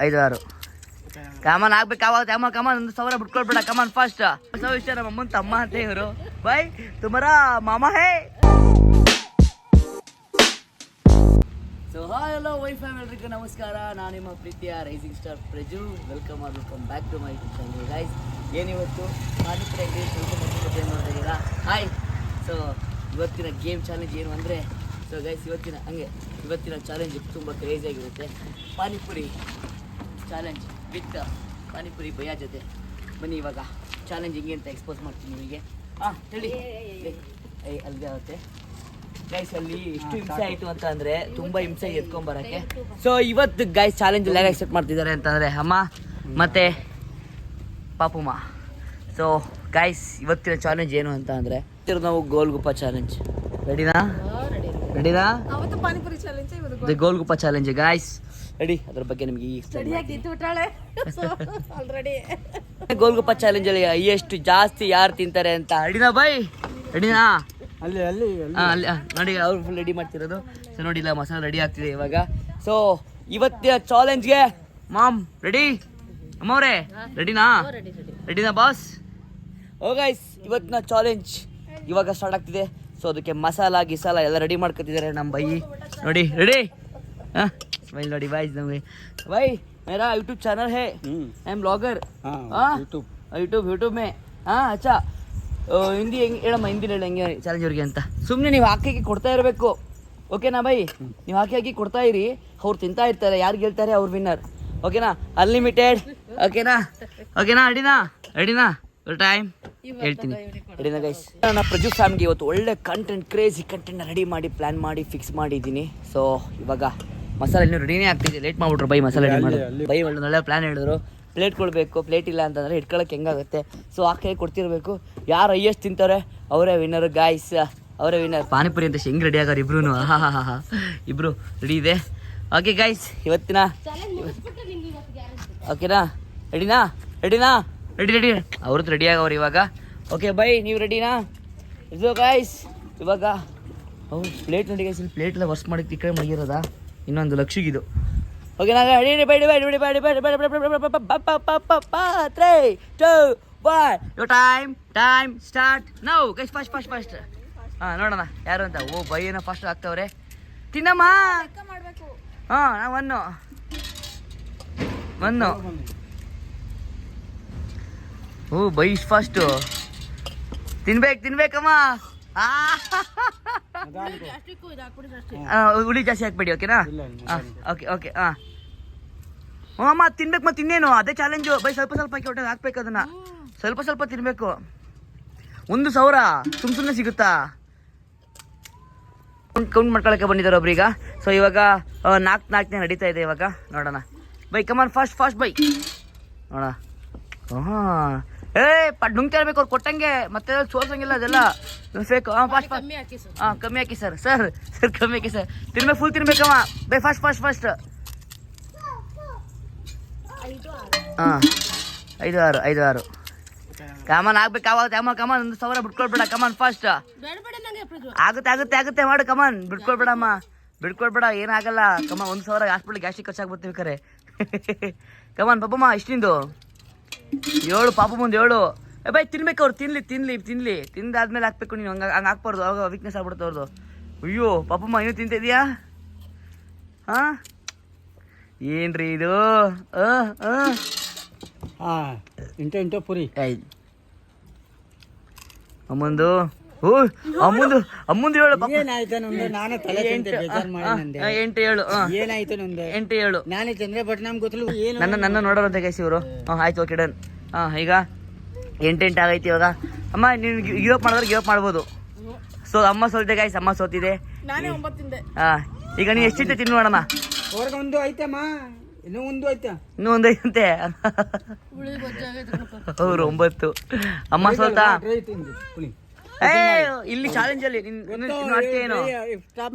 ಐದು ಆರು ಕಮಾನ್ ಆಗ್ಬೇಕಾಗುತ್ತೆ ಅಮ್ಮ ಕಮಾನ್ 1,000 ಬಿಟ್ಕೊಳ್ಬೇಡ ಕಮಾನ್ ಫಾಸ್ಟ್ ಹೊಸ ವಿಷಯ ನಮ್ಮ ಅಮ್ಮನ ತಮ್ಮ ಅಂತ ಇವರು ಬೈ ತುಮರಾ ಮಾಮಾ ಹೇ ಸೊ ಹಾಯ್ ಹಲೋ ವೈಫ್ ಎಲ್ರಿಗೂ ನಮಸ್ಕಾರ. ನಾನು ನಿಮ್ಮ ಪ್ರೀತಿಯ rising star Praju. Welcome back to my YouTube channel guys. ಏನಿವತ್ತು ಪಾನಿಪುರಿ ಅಂಗಡಿ ನೋಡ್ತಾ ಇದ್ದೀರಾ? ಹಾಯ್. ಸೊ ಇವತ್ತಿನ ಗೇಮ್ ಚಾಲೆಂಜ್ ಏನು ಅಂದರೆ ಸೊ ಗೈಸ್ ಇವತ್ತಿನ ಚಾಲೆಂಜ್ ತುಂಬ ಕ್ರೇಜಿಯಾಗಿರುತ್ತೆ. ಪಾನಿಪುರಿ ಚಾಲೆಂಜ್ ವಿತ್ ಪಾನಿಪುರಿ ಭಯ ಜೊತೆ. ಬನ್ನಿ ಇವಾಗ ಚಾಲೆಂಜ್ ಹಿಂಗೆ ಅಂತ ಎಕ್ಸ್ಪೋಸ್ ಮಾಡ್ತೀನಿ ನಿಮಗೆ. ಹೇಳಿ ಅಲ್ಲಿಗೆ ಆಗುತ್ತೆ ಗೈಸ್. ಅಲ್ಲಿ ಎಷ್ಟು ಹಿಂಸೆ ಆಯಿತು ಅಂತ ಅಂದರೆ ತುಂಬ ಹಿಂಸೆ ಎತ್ಕೊಂಬರೋಕ್ಕೆ. ಸೊ ಇವತ್ತು ಗೈಸ್ ಚಾಲೆಂಜ್ ಎಲ್ಲ ಎಕ್ಸೆಪ್ಟ್ ಮಾಡ್ತಿದ್ದಾರೆ ಅಂತಂದರೆ ಅಮ್ಮ ಮತ್ತು ಪಾಪುಮ್ಮ. ಸೊ ಗೈಸ್ ಇವತ್ತಿನ ಚಾಲೆಂಜ್ ಏನು ಅಂತ ಅಂದರೆ ನಾವು ಗೋಲ್ಗುಪ್ಪ ಚಾಲೆಂಜ್. ರೆಡಿನಾ? Golgappa challenge guys ready. ಅದ್ರ ಬಗ್ಗೆ ನಿಮಗೆ ಗೋಲ್ಗುಪ್ಪ ಚಾಲೆಂಜ್ ಅಲ್ಲಿ ಎಷ್ಟು ಜಾಸ್ತಿ ಯಾರು ತಿಂತಾರೆ ಅಂತ. ರೆಡಿನಾ ಬೈ? ರೆಡಿನಾ? ಅಲ್ಲಿ ನೋಡಿ ಅವ್ರು ಫುಲ್ ರೆಡಿ ಮಾಡ್ತಿರೋದು. ಸೊ ನೋಡಿಲ್ಲ ಮಸಾಲ ರೆಡಿ ಆಗ್ತಿದೆ ಇವಾಗ. ಸೊ ಇವತ್ತಿನ ಚಾಲೆಂಜ್ಗೆ ಮಾಮ್ ರೆಡಿ? ಅಮ್ಮವ್ರೆ ರೆಡಿನಾ ಬಾಸ್? ಓ ಗೈಸ್ ಇವತ್ತಿನ ಚಾಲೆಂಜ್ ಇವಾಗ ಸ್ಟಾರ್ಟ್ ಆಗ್ತಿದೆ. ಸೊ ಅದಕ್ಕೆ ಮಸಾಲ ಗಿಸಾಲ ಎಲ್ಲ ರೆಡಿ ಮಾಡ್ಕೊತಿದ್ದಾರೆ ನಮ್ಮ ಬೈ. ನೋಡಿ ರೆಡಿ? ಸ್ಮೈಲ್ ನೋಡಿ ಬಾಯ್ಸ್ ನಮಗೆ. ಬೈ ಮೇರಾ ಯೂಟ್ಯೂಬ್ ಚಾನಲ್ ಹೇ, ಐ ಆಮ್ ಬ್ಲಾಗರ್. ಯೂಟ್ಯೂಬ್ ಮೇ ಅಚ್ಚಾ ಹಿಂದಿ ಹೆಂಗೆ ಹೇಳಮ್ಮ? ಹಿಂದಿ ಹೇಳ ಹೆಂಗೆ ಚಾಲೆಂಜ್ ಅವ್ರಿಗೆ ಅಂತ. ಸುಮ್ಮನೆ ನೀವು ಹಾಕಿ ಕೊಡ್ತಾ ಇರಬೇಕು, ಓಕೆನಾ ಬೈ? ನೀವು ಹಾಕಿ ಕೊಡ್ತಾ ಇರಿ, ಅವ್ರು ತಿಂತಾ ಇರ್ತಾರೆ. ಯಾರು ಗೆಲ್ತಾರೆ ಅವ್ರು ವಿನ್ನರ್, ಓಕೆನಾ? ಅನ್ಲಿಮಿಟೆಡ್, ಓಕೆನಾ? ರೆಡಿನಾ ಟೈಮ್ ಹೇಳ್ತೀನಿ. ರೆಡಿನಾ ಗೈಸ್? ನನ್ನ ಪ್ರಜು ಫ್ಯಾಮಿಲಿ ಇವತ್ತು ಒಳ್ಳೆ ಕಂಟೆಂಟ್, ಕ್ರೇಜಿ ಕಂಟೆಂಟ್ನ ರೆಡಿ ಮಾಡಿ ಪ್ಲ್ಯಾನ್ ಮಾಡಿ ಫಿಕ್ಸ್ ಮಾಡಿದ್ದೀನಿ. ಸೊ ಇವಾಗ ಮಸಾಲೆ ಇನ್ನೂ ರೆಡಿನೇ ಆಗ್ತಿದೆ. ಲೇಟ್ ಮಾಡ್ಬಿಟ್ರು ಬೈ ಮಸಾಲೆ ರೆಡಿ ಮಾಡೋದು. ಬೈ ಒಳ್ಳೆ ಪ್ಲ್ಯಾನ್ ಹೇಳಿದ್ರು. ಪ್ಲೇಟ್ ಕೊಡಬೇಕು, ಪ್ಲೇಟ್ ಇಲ್ಲ ಅಂತಂದರೆ ಇಟ್ಕೊಳ್ಳೋಕೆ ಹೆಂಗಾಗುತ್ತೆ. ಸೊ ಆ ಕೈ ಕೊಡ್ತಿರ್ಬೇಕು. ಯಾರು ಹೈಯೆಸ್ಟ್ ತಿಂತಾರೆ ಅವರೇ ವಿನ್ನರು ಗಾಯ್ಸ್, ಅವರೇ ವಿನ್ನರ್. ಪಾನಿಪುರಿ ಅಂತ ಹೆಂಗೆ ರೆಡಿ ಆಗೋರು ಇಬ್ರು. ಇಬ್ರು ರೆಡಿ ಇದೆ. ಓಕೆ ಗಾಯ್ಸ್ ಇವತ್ತಿನ ಓಕೆನಾ? ರೆಡಿನಾ? ರೆಡಿ ಅವ್ರದ್ದು ರೆಡಿ ಆಗೋರು ಇವಾಗ. ಓಕೆ ಬೈ ನೀವು ರೆಡಿನಾ? ಇದು ಗಾಯ್ಸ್ ಇವಾಗ ಪ್ಲೇಟ್ ನೋಡಿ ಗೈಸ್. ಇಲ್ಲಿ ಪ್ಲೇಟ್ ಎಲ್ಲ ವರ್ಸ್ ಮಾಡಿ ಈ ಕಡೆ ಮಡಗಿರೋದಾ? ಇನ್ನೊಂದು ಲಕ್ಷಗಿದು. ಓಕೆ ನಾ ready 3, 2, 1 your time start now guys. Fast ನೋಡೋಣ ಯಾರು ಅಂತ. ಓ ಬೈ ಏನೋ ಫಾಸ್ಟ್ ಆಗ್ತವ್ರೆ. ತಿನ್ನಮ್ಮ. ನಾ ಒನ್ನು ಓ ಬೈ ಫಾಸ್ಟು ತಿನ್ಬೇಕಮ್ಮ. ಹುಳಿ ಜಾಸ್ತಿ ಹಾಕ್ಬೇಡಿ, ಓಕೆನಾ? ಓಕೆ ಅಮ್ಮ ತಿನ್ಬೇಕು. ಮತ್ತೆ ಇನ್ನೇನು ಅದೇ ಚಾಲೆಂಜು ಬೈ. ಸ್ವಲ್ಪ ಹಾಕಿ ಹೊಟ್ಟೆ ಹಾಕ್ಬೇಕು. ಅದನ್ನ ಸ್ವಲ್ಪ ತಿನ್ಬೇಕು. 1,000 ಸುಮ್ಮನೆ ಸಿಗುತ್ತಾ? ಕೌಂಟ್ ಮಾಡ್ಕೊಳಕ್ಕೆ ಬಂದಿದ್ದಾರೆ ಒಬ್ರೀಗ. ಸೊ ಇವಾಗ 4 ನಡೀತಾ ಇದೆ ಇವಾಗ. ನೋಡೋಣ ಬೈ ಕಮಾನ್ ಫಾಸ್ಟ್ ಬೈ ನೋಡೋಣ. ನುಂಗ್ತಾ ಇರ್ಬೇಕು ಅವ್ರು ಕೊಟ್ಟಂಗೆ. ಮತ್ತೆ ಸೋಸಂಗಿಲ್ಲ ಅದೆಲ್ಲ ಫೇಕ್. ಫಾಸ್ಟ್ ಕಮ್ಮಿ ಹಾಕಿ ಸರ್ ಕಮ್ಮಿ ಹಾಕಿ ಸರ್. ತಿನ್ಬೇಕು, ಫುಲ್ ತಿನ್ಬೇಕಮ್ಮ ಬೈ. ಫಾಸ್ಟ್ 5, 6 ಕಮಾನ್ ಆಗ್ಬೇಕಾಗುತ್ತೆ ಅಮ್ಮ. ಕಮಾನ್ 1,000 ಬಿಟ್ಕೊಳ್ಬೇಡ ಕಮಾನ್ ಫಾಸ್ಟ್. ಆಗುತ್ತೆ ಮಾಡು ಕಮಾನ್. ಬಿಟ್ಕೊಳ್ಬೇಡ ಏನಾಗಲ್ಲ ಕಮಾನ್. 1,000 ಹಾಸ್ಪಿಟ್ಲ್ ಗ್ಯಾಸ್ಟ್ರಿಕ್ ಖರ್ಚಾಗ್ಬಿಡ್ತೀವಿ ಕರೆ. ಕಮಾನ್ ಪಾಪಮ್ಮ. ಇಷ್ಟಿಂದು 7 ಪಾಪ ಮುಂದೆ 7. ಬೈ ತಿನ್ಬೇಕು ಅವ್ರು. ತಿನ್ಲಿ ತಿಂದಾದ್ಮೇಲೆ ಹಾಕ್ಬೇಕು. ನೀನು ಹಂಗೆ ಹಾಕ್ಬಾರ್ದು, ಅವಾಗ ವೀಕ್ನೆಸ್ ಆಗ್ಬಿಡುತ್ತೆ ಅವ್ರದ್ದು. ಅಯ್ಯೋ ಪಾಪಮ್ಮ ಇನ್ನೂ ತಿಂತಿದ್ಯಾ? ಏನ್ರಿ ಇದು? ಇಂಟು ಪುರಿ ಅಮ್ಮಂದು ಹೇಳು. 8, 7 ನಾನೇ ಚಂದ್ರ ಬಟ್ ನಮ್ಗೆ ಗೊತ್ತಿಲ್ಲ. ನನ್ನ ನೋಡೋರಂತೆ ಗೈಸ್ ಇವರು. ಆಯ್ತು ಓಕೆ ಡನ್. ಈಗ 8 ಆಗೈತಿ ಇವಾಗ. ಅಮ್ಮ ನೀನು ಗಿವ್ ಅಪ್ ಮಾಡ್ಬೋದು. ಸೊ ಅಮ್ಮ ಸೋತಿದೆ ಗೈಸ್. ಅಮ್ಮ ಸೋತಿದೆ. ಈಗ ನೀನು ಎಷ್ಟಿತ್ತೆ ತಿನ್ನು ನೋಡಮ್ಮ. ಒಂದು ಐತಮ್ಮ, ಇನ್ನೂ ಒಂದು ಐತಂತೆ. ಅವ್ರು 9. ಅಮ್ಮ ಸೋತಾ? ಇಲ್ಲಿ ಚಾಲೆಂಜ್ ಅಲ್ಲಿ ಏನು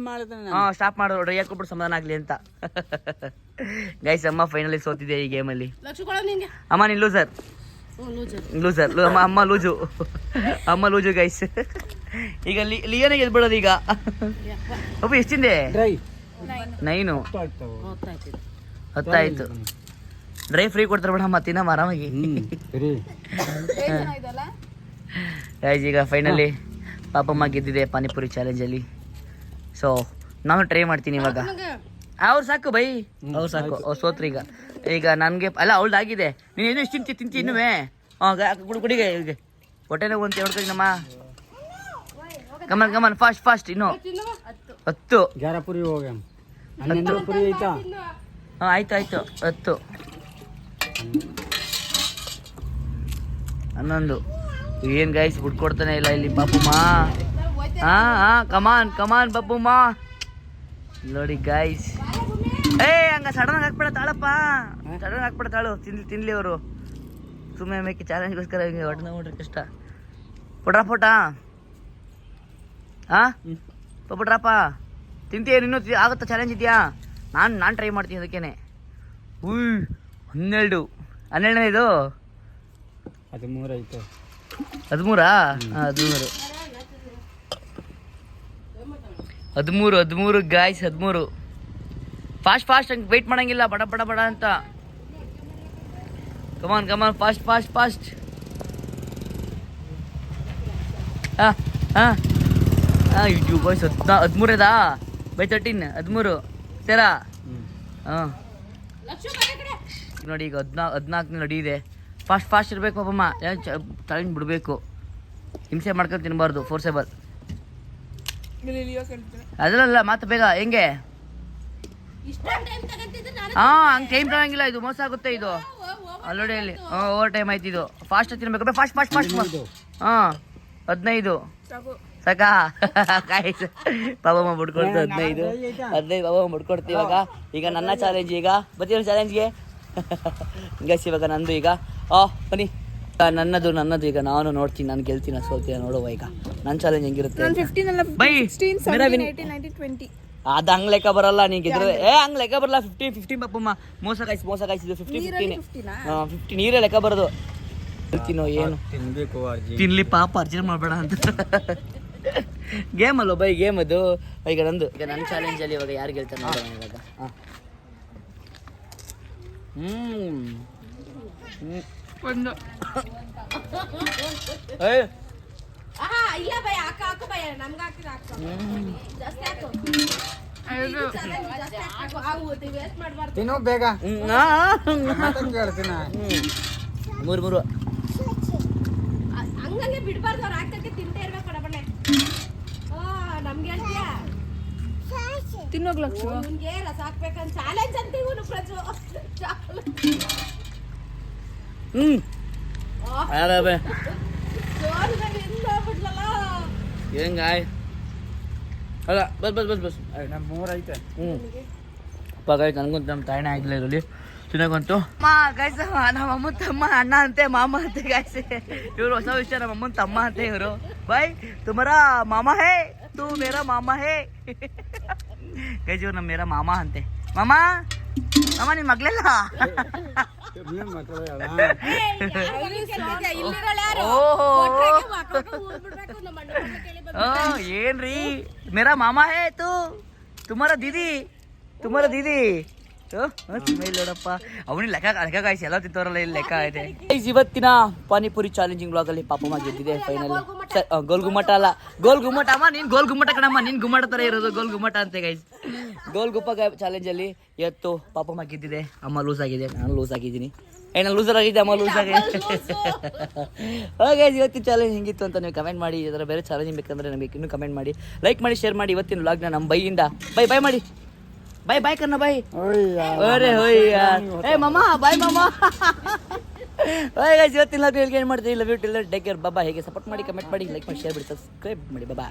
ಸ್ಟಾಪ್ ಮಾಡೋದು ಡ್ರೈ ಹಾಕೊಬಿಟ್ಟು ಸಮಾಧಾನ ಆಗ್ಲಿ ಅಂತ. ಗೈಸ್ ಅಮ್ಮ ಫೈನಲಿ ಸೋತಿದೆ ಈ ಗೇಮಲ್ಲಿ. ಅಮ್ಮ ನೀನ್ ಲೂಸರ್. ಅಮ್ಮ ಲೂಜು ಗೈಸ್. ಈಗ ಲಿಯೋನೇ ಗೆದ್ಬಿಡೋದು ಈಗ. ಅಪ್ಪ ಎಷ್ಟಿಂದೆ? 9 ಆಯ್ತು 10 ಆಯ್ತು. ಡ್ರೈ ಫ್ರೀ ಕೊಡ್ತಾರೆ ಬಿಡಮ್ಮ, ತಿನ್ನಮ್ಮ ಆರಾಮಾಗಿ. ಸರಿ ಗೈಸ್ ಈಗ ಫೈನಲಿ ಪಾಪಮ್ಮ ಗೆದ್ದಿದೆ ಪಾನಿಪುರಿ ಚಾಲೆಂಜಲ್ಲಿ. ಸೊ ನಾನು ಟ್ರೈ ಮಾಡ್ತೀನಿ ಇವಾಗ. ಅವ್ರು ಸಾಕು ಬೈ, ಅವ್ರು ಸಾಕು, ಅವ್ರು ಸೋತ್ರು. ಈಗ ನನಗೆ ಅಲ್ಲ ಅವಳ್ದು ಆಗಿದೆ. ನೀನು ಏನು ಇಷ್ಟು ತಿಂತಿ ಇನ್ನುವೇ? ಕುಡಿಗೆ ಈಗ ಹೊಟ್ಟೆ ನೋವು ಅಂತ ಹೇಳ್ಕೊಡಿನಮ್ಮ. ಕಮನ್ ಫಾಸ್ಟ್ ಇನ್ನು 10. 11 ಪುರಿ ಹೋಗ 11 ಪುರಿ ಐತಾ? ಹಾಂ ಆಯ್ತು 10 11. ಏನು ಗೈಸ್ ಬಿಟ್ಕೊಡ್ತಾನೆ ಇಲ್ಲ ಇಲ್ಲಿ ಪಾಪಮ್ಮ. ಕಮಾನ್ ಪಾಪಮ್ಮ ನೋಡಿ ಗೈಸ್. ಹಂಗ ಸಡನ್ ಹಾಕ್ಬೇಡ ತಾಳಪ್ಪ, ಸಡನ್ ಹಾಕ್ಬೇಡ ತಾಳು. ತಿನ್ಲಿ ಅವರು ಸುಮ್ಮನೆ ಮೇಕೆ ಚಾಲೆಂಜ್ಗೋಸ್ಕರ ಹಿಂಗೆ ಹೊಟ್ಟೆ ನೋಡ್ರಿ ಕಷ್ಟ. ಪುಟ್ಟ ಪುಟ್ರಪ್ಪ ತಿಂತೀಯ ನೀನು? ಆಗುತ್ತಾ ಚಾಲೆಂಜ್ ಇದೆಯಾ? ನಾನು ಟ್ರೈ ಮಾಡ್ತೀನಿ ಅದಕ್ಕೇನೆ. 12 ಇದು 13 ಐತೆ. 13 ಗಾಯ್ಸ್ 13. ಫಾಸ್ಟ್ ಹಂಗೆ ವೆಯ್ಟ್ ಮಾಡಂಗಿಲ್ಲ, ಬಡ ಅಂತ. ಕಮಾನ್ ಫಾಸ್ಟ್. ಯು ಬಾಯ್ಸ್ 13 ಅದಾ ಬೈ 13 13 ಸೇರಾ. ಹಾಂ ನೋಡಿ ಈಗ 14 ನಡಿಯಿದೆ. ಫಾಸ್ಟ್ ಇರಬೇಕು ಪಾಪಮ್ಮ, ತಳಿನ ಬಿಡಬೇಕು, ಹಿಂಸೆ ಮಾಡ್ಕೊಂಡು ತಿನ್ನಬಾರ್ದು, ಫೋರ್ಸೇಬಲ್. ಅದರಲ್ಲ ಮಾತು ಬೇಗ ಹೆಂಗೆ? ಹಂಗೆ ಟೈಮ್ ತಗೊಂಗಿಲ್ಲ, ಇದು ಮೋಸ ಆಗುತ್ತೆ ಇದು ಆಲ್ರೆಡಿ ಅಲ್ಲಿ. ಓವರ್ ಟೈಮ್ ಆಯ್ತು ಇದು. ಫಾಸ್ಟ್ ತಿನ್ಬೇಕು, ಫಾಸ್ಟ್. ಹಾಂ 15 ಸಾಕಾ? ಕಾಯ್ತು ಪಾಪಮ್ಮ ಬಿಡ್ಕೊಡ್ತು 15 ಪಾಪಮ್ಮ ಬಿಡ್ಕೊಡ್ತೀವಿ ಇವಾಗ. ಈಗ ನನ್ನ ಚಾಲೆಂಜ್, ಈಗ ಬರ್ತೀವಿ ಚಾಲೆಂಜ್ಗೆ ಗೈಸ್. ಇವಾಗ ನಂದು ಈಗ ಬನ್ನಿ, ನನ್ನದು ಈಗ ನಾನು ನೋಡ್ತೀನಿ, ನಾನು ಗೆಲ್ತೀನಿ ಸೋಲ್ತೀನಿ ನೋಡುವ. ಈಗ ನನ್ನ ಚಾಲೆಂಜ್ ಹೆಂಗಿರುತ್ತೆ ಬೈ. ಅದು ಹಂಗ್ ಲೆಕ್ಕ ಬರಲ್ಲ, ನೀ ಗೆದ್ರೆ ಹಂಗ್ ಲೆಕ್ಕ ಬರಲ್ಲ. 15 ಪಾಪಮ್ಮ ಮೋಸ ಕಾಯಿಸಿ ಇದು 15 ನೀರೇ ಲೆಕ್ಕ ಬರೋದು. ಗೆಲ್ತೀನೋ ಏನು ತಿನ್ಬೇಕು ತಿನ್ಲಿ ಪಾಪ, ಅರ್ಜೆಂಟ್ ಮಾಡಬೇಡ ಅಂತ. ಗೇಮ್ ಅಲ್ವ ಬೈ, ಗೇಮ್ ಅದು. ಈಗ ನನ್ನ ಚಾಲೆಂಜಲ್ಲಿ ಇವಾಗ ಯಾರು ಗೆಲ್ತಾರೆ ನೋಡೋಣ ಇವಾಗ. ತಿನ್ನೋ ಬೇಗ. 3 ಹಂಗಂಗೆ ಬಿಡಬಾರ್ದು, ಅವ್ರು ಹಾಕಕ್ಕೆ ತಿಂತೇ ಇರ್ಬೇಕು. ಬಣ್ಣೆ ನಮ್ಗೆ ಹೇಳ್ತೀಯಾ ತಿನ್ನೋಗ್ಲಕ್ಷ ನಿಮ್ಗೆ ರಸ ಹಾಕ್ಬೇಕಂತ ಚಾಲೆಂಜ್ ಅಂತ ಇವನು ಪ್ರಜು. ಹೆಂಗಾಯ್ ಅಲ್ಲ ಬಸ್ 3 ಐತೆ. ಗೈಸ್ ನನಗಂತೂ ನಮ್ಮ ತಾಯಿನೇ ಆಗಿಲ್ಲ ಇದರಲ್ಲಿ ತಿನ್ನೋಕಂತೂ. ಗೈಸ್ ನಮ್ಮ ಅಮ್ಮನ ತಮ್ಮ ಅಣ್ಣ ಅಂತೆ, ಮಾಮ ಅಂತೆ ಗೈಸ್. ಇವರು ಹೊಸ ವಿಷಯ, ನಮ್ಮ ಅಮ್ಮನ ತಮ್ಮ ಅಂತೆ ಇವರು. ಬಾಯ್ ತುಮಾರಾ ಮಾಮಾ ಹೇ, ತೂ ಮೇರಾ ಮಾಮಾ ಹೇ. ಗೈಸ್ ಇವ್ರು ನಮ್ಮ ಮೇರಾ ಮಾಮ ಅಂತೆ. ಮಾಮ ನಿನ್ ಮಗ್ಳೆಲ್ಲ ಏನ್ರಿ ಮೇರಾ ಮಾಮಾ ಹೇ ತೂ, ತುಮಾರಾ ದೀದಿ ನೋಡಪ್ಪ. ಅವನಿಗೆ ಲೆಕ್ಕ ಕಾಯಿಸಿ ಎಲ್ಲ ತಿಂತವ್ರಲ್ಲ, ಇಲ್ಲಿ ಲೆಕ್ಕ ಐತೆ. ಇವತ್ತಿನ ಪಾನಿಪುರಿ ಚಾಲೆಂಜಿಂಗ್ ಬ್ಲಾಗ್ ಅಲ್ಲಿ ಪಾಪಮ್ಮ ಗೆದ್ದಿದೆ ಫೈನಲ್. ಗೋಲ್ ಗುಮ್ಮಟ ಅಲ್ಲ, ಗೋಲ್ ಗುಮ್ಮಟ ಅಮ್ಮ, ನೀನ್ ಗೋಲ್ ಗುಮ್ಮಟ ಕಣಮ್ಮ, ನೀನ್ ಗುಮ್ಮಟ ತರ ಇರೋದು ಗೋಲ್ ಗುಮ್ಮಟ ಅಂತೆ ಗೈಸ್. ಗೋಲ್ ಗುಪ್ಪ ಚಾಲೆಂಜ್ ಅಲ್ಲಿ ಇವತ್ತು ಪಾಪಮ್ಮ ಗೆದ್ದಿದೆ, ಅಮ್ಮ ಲೂಸ್ ಆಗಿದೆ, ನಾನು ಲೂಸ್ ಆಗಿದ್ದೀನಿ. ನಾನು ಲೂಸರ್ ಆಗಿದ್ದೆ, ಅಮ್ಮ ಲೂಸ್ ಆಗಿದೆ. ಹಾಗೆ ಇವತ್ತಿನ ಚಾಲೆಂಜ್ ಹೆಂಗಿತ್ತು ಅಂತ ನೀವು ಕಮೆಂಟ್ ಮಾಡಿ. ಇದರ ಬೇರೆ ಚಾಲೆಂಜ್ ಬೇಕಂದ್ರೆ ನಮಗೆ ಇನ್ನೂ ಕಮೆಂಟ್ ಮಾಡಿ, ಲೈಕ್ ಮಾಡಿ, ಶೇರ್ ಮಾಡಿ. ಇವತ್ತಿನ ವ್ಲಾಗ್ನ ನಮ್ಮ ಬೈಯಿಂದ ಬೈ ಮಾಡಿ. ಬಾಯ್ ಕರ್ನ ಬಾಯ್. ಅರೆ ಹೋಯ್ ಏ ಮಾಮ, ಬಾಯ್ ಮಾಮ. ಇವತ್ತಿನ ಏನ್ ಮಾಡ್ತೀವಿ, love you till take care, ಬಾಬಾ. ಹೇಗೆ ಸಪೋರ್ಟ್ ಮಾಡಿ, ಕಮೆಂಟ್ ಮಾಡಿ, ಲೈಕ್ ಮಾಡಿ, ಶೇರ್ ಮಾಡಿ, ಸಬ್ಸ್ಕ್ರೈಬ್ ಮಾಡಿ. ಬಾಬಾ.